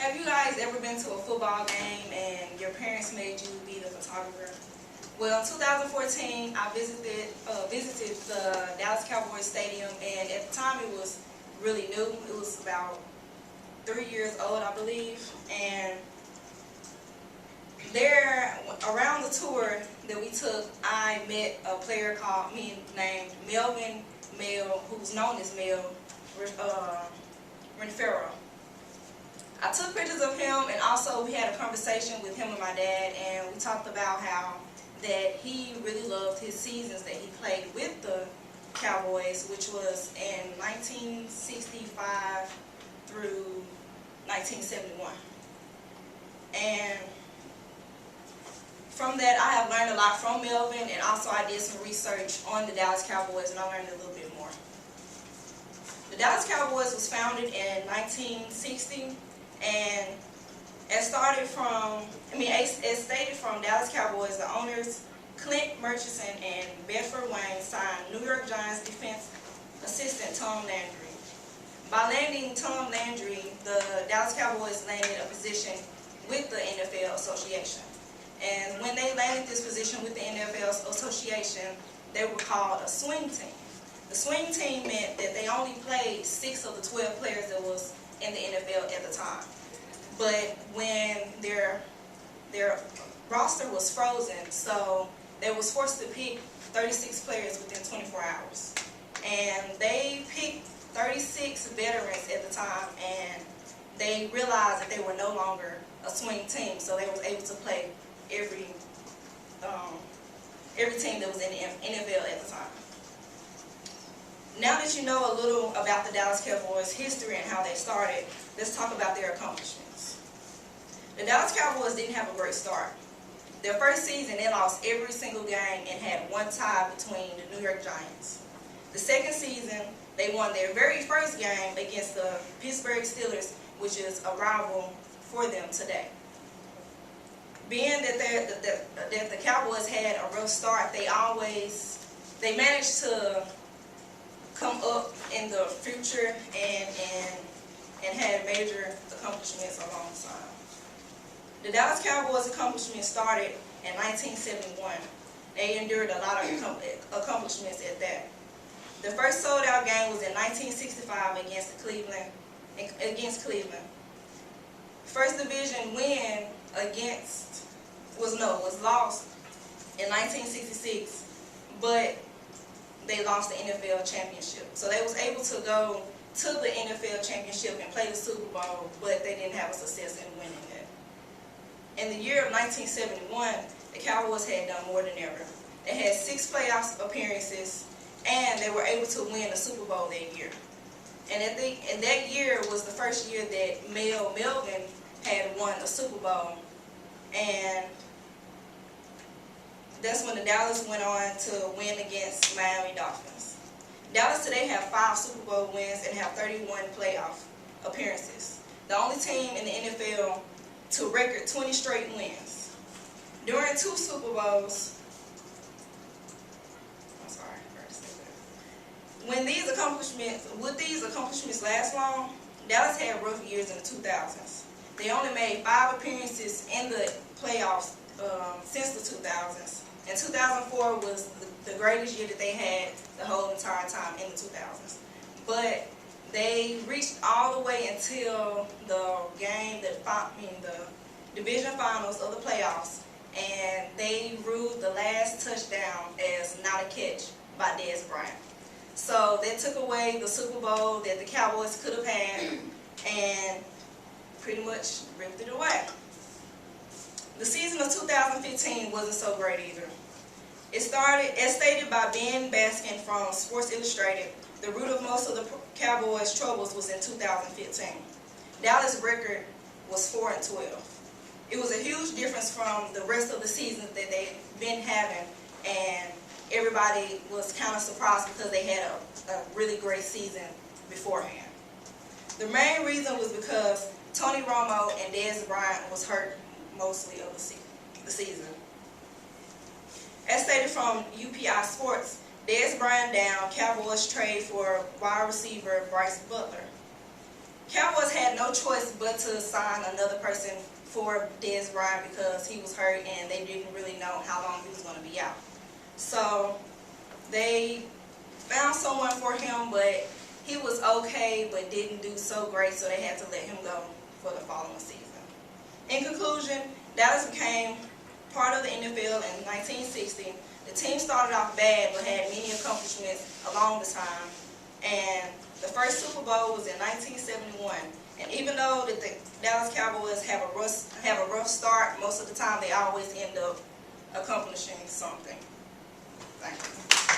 Have you guys ever been to a football game and your parents made you be the photographer? Well, in 2014, I visited the Dallas Cowboys stadium, and at the time it was really new. It was about 3 years old, I believe, and there, around the tour that we took, I met a player named Melvin Mel, who's known as Mel Renfero. I took pictures of him, and also we had a conversation with him and my dad, and we talked about how that he really loved his seasons that he played with the Cowboys, which was in 1965 through 1971. And from that, I have learned a lot from Melvin, and also I did some research on the Dallas Cowboys, and I learned a little bit more. The Dallas Cowboys was founded in 1960, and it stated from Dallas Cowboys. The owners, Clint Murchison and Bedford Wayne, signed New York Giants defense assistant Tom Landry. By landing Tom Landry, the Dallas Cowboys landed a position with the NFL Association. And when they landed this position with the NFL Association, they were called a swing team. The swing team meant that they only played 6 of the 12 players that was in the NFL at the time. But when their roster was frozen, so they was forced to pick 36 players within 24 hours. And they picked 36 veterans at the time, and they realized that they were no longer a swing team, so they was able to play every team that was in the NFL at the time. Now that you know a little about the Dallas Cowboys' history and how they started, let's talk about their accomplishments. The Dallas Cowboys didn't have a great start. Their first season, they lost every single game and had one tie between the New York Giants. The second season, they won their very first game against the Pittsburgh Steelers, which is a rival for them today. Being that the Cowboys had a rough start, they managed to come up in the future and had major accomplishments alongside. The Dallas Cowboys' accomplishments started in 1971. They endured a lot of accomplishments at that. The first sold-out game was in 1965 against Cleveland. First division win was lost in 1966, but they lost the NFL championship. So they was able to go to the NFL championship and play the Super Bowl, but they didn't have a success in winning it. In the year of 1971, the Cowboys had done more than ever. They had 6 playoff appearances, and they were able to win the Super Bowl that year. And that year was the first year that Melvin had won a Super Bowl, and that's when the Dallas went on to win against Miami Dolphins. Dallas today have 5 Super Bowl wins and have 31 playoff appearances. The only team in the NFL to record 20 straight wins. During 2 Super Bowls, would these accomplishments last long? Dallas had rough years in the 2000s. They only made 5 appearances in the playoffs since the 2000s. And 2004 was the greatest year that they had the whole entire time in the 2000s. But they reached all the way until the division finals of the playoffs, and they ruled the last touchdown as not a catch by Dez Bryant. So they took away the Super Bowl that the Cowboys could have had and pretty much ripped it away. The season of 2015 wasn't so great either. It started, as stated by Ben Baskin from Sports Illustrated, the root of most of the Cowboys' troubles was in 2015. Dallas' record was 4-12. It was a huge difference from the rest of the seasons that they've been having, and everybody was kind of surprised because they had a really great season beforehand. The main reason was because Tony Romo and Dez Bryant was hurt mostly of the season. As stated from UPI Sports, Dez Bryant down, Cowboys trade for wide receiver Bryce Butler. Cowboys had no choice but to sign another person for Dez Bryant because he was hurt and they didn't really know how long he was going to be out. So they found someone for him, but he was okay but didn't do so great, so they had to let him go for the following season. In conclusion, Dallas became part of the NFL in 1960. The team started off bad but had many accomplishments along the time. And the first Super Bowl was in 1971. And even though that the Dallas Cowboys have a rough start, most of the time they always end up accomplishing something. Thank you.